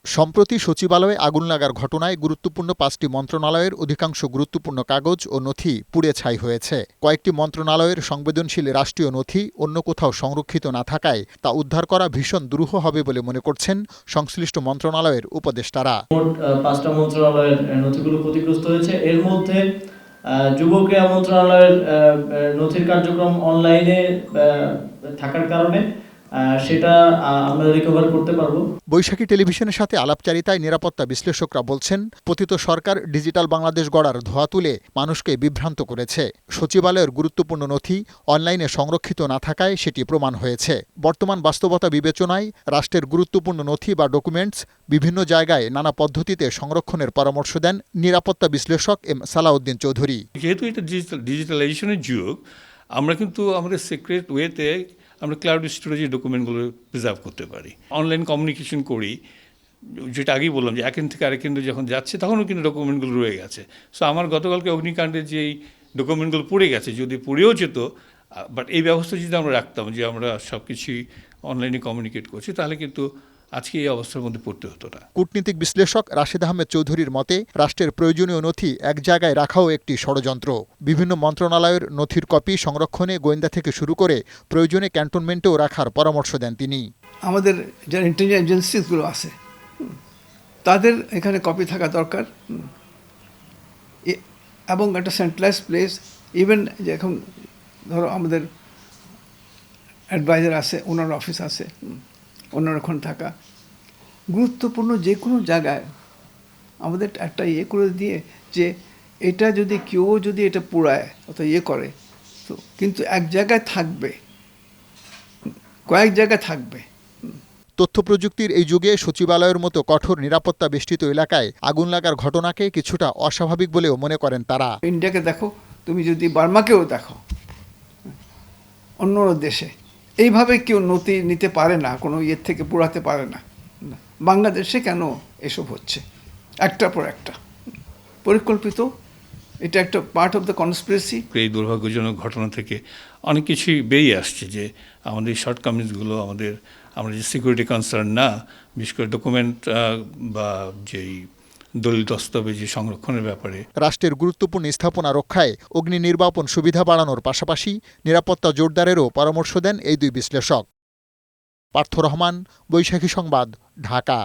সম্প্রতি সচিবালয়ে আগুন লাগার ঘটনায় গুরুত্বপূর্ণ ৫টি মন্ত্রণালয়ের অধিকাংশ গুরুত্বপূর্ণ কাগজ ও নথি পুড়ে ছাই হয়েছে। কয়েকটি মন্ত্রণালয়ের সংবেদনশীল রাষ্ট্রীয় নথি অন্য কোথাও সংরক্ষিত না থাকায় তা উদ্ধার করা ভীষণ দুরূহ হবে বলে মনে করছেন সংশ্লিষ্ট মন্ত্রণালয়ের উপদেষ্টারা। মোট ৫টা মন্ত্রণালয়ের নথিগুলো ক্ষতিগ্রস্ত হয়েছে। এর মধ্যে যুব ক্রীড়া মন্ত্রণালয়ের নথির কার্যক্রম অনলাইনে থাকার কারণে সেটা আমরা রিকভার করতে পারবো। বৈশাখী টেলিভিশনের সাথে আলাপচারিতায় নিরাপত্তা বিশ্লেষকরা বলছেন, পতিত সরকার ডিজিটাল বাংলাদেশ গড়ার ধোঁয়া তুলে মানুষকে বিভ্রান্ত করেছে। সচিবালয়ের গুরুত্বপূর্ণ নথি অনলাইনে সংরক্ষিত না থাকায় সেটি প্রমাণ হয়েছে। বর্তমান বাস্তবতা বিবেচনায় রাষ্ট্রের গুরুত্বপূর্ণ নথি বা ডকুমেন্টস বিভিন্ন জায়গায় নানা পদ্ধতিতে সংরক্ষণের পরামর্শ দেন নিরাপত্তা বিশ্লেষক এম সালাউদ্দিন চৌধুরী। যেহেতু এটা ডিজিটালাইজেশনের যুগ, আমরা কিন্তু আমাদের সিক্রেট ওয়েতে আমরা ক্লাউড স্টোরেজে ডকুমেন্টগুলো প্রিজার্ভ করতে পারি, অনলাইন কমিউনিকেশন করি। যেটা আগেই বললাম যে একদিন থেকে আরেক কেন্দ্রে যখন যাচ্ছে তখনও কিন্তু ডকুমেন্টগুলো রয়ে গেছে। সো আমার গতকালকে অগ্নিকাণ্ডের যেই ডকুমেন্টগুলো পুড়ে গেছে, যদি পুড়েও যেত, বাট এই ব্যবস্থা যদি আমরা রাখতাম যে আমরা সব কিছুই অনলাইনে কমিউনিকেট করছি, তাহলে কিন্তু আজকে এই অবস্থার মধ্যে পড়তে হতো না। কূটনীতিক বিশ্লেষক রাশেদ আহমেদ চৌধুরীর মতে, রাষ্ট্রের প্রয়োজনীয় নথি এক জায়গায় রাখাও একটি ষড়যন্ত্র। বিভিন্ন মন্ত্রণালয়ের নথির কপি সংরক্ষণে গোয়েন্দা থেকে শুরু করে প্রয়োজনে ক্যান্টনমেন্টেও রাখার পরামর্শ দেন তিনি। আমাদের যারা ইন্টেলিজেন্স এজেন্সিসগুলো আছে তাদের এখানে কপি থাকা দরকার, এবং একটা সেন্ট্রালাইজ প্লেস। ইভেন যে এখন ধরো আমাদের অ্যাডভাইজার আছে, ওনার অফিস আছে, ওনার ওখানে থাকা গুরুত্বপূর্ণ যে কোনো জায়গায় আমাদের একটা করে দিয়ে যে এটা যদি কেউ যদি এটা পোড়ায় অথবা করে, তো কিন্তু এক জায়গায় থাকবে, কয়েক জায়গায় থাকবে। তথ্য প্রযুক্তির এই যুগে সচিবালয়ের মতো কঠোর নিরাপত্তা বেষ্টিত এলাকায় আগুন লাগার ঘটনাকে কিছুটা অস্বাভাবিক বলেও মনে করেন তারা। ইন্ডিয়াকে দেখো, তুমি যদি বার্মাকেও দেখো, অন্য দেশে এইভাবে কেউ নথি নিতে পারে না, কোনো ইয়ের থেকে পোড়াতে পারে না। বাংলাদেশে কেন এসব হচ্ছে? একটার পর একটা পরিকল্পিত, এটা একটা পার্ট অফ দ্য কনস্পিরেসি। এই দুর্ভাগ্যজনক ঘটনা থেকে অনেক কিছুই বেরিয়ে আসছে যে আমাদের শর্টকামিংসগুলো, আমরা যে সিকিউরিটি কনসার্ন না, বিশেষ করে ডকুমেন্ট বা যেই দলিল দস্তাবেজ সংরক্ষণের ব্যাপারে। রাষ্ট্রের গুরুত্বপূর্ণ স্থাপনা রক্ষায় অগ্নি নির্বাপন সুবিধা বাড়ানোর পাশাপাশি নিরাপত্তা জোরদারেরও পরামর্শ দেন এই দুই বিশ্লেষক। পার্থ রহমান, বৈশাখী সংবাদ, ঢাকা।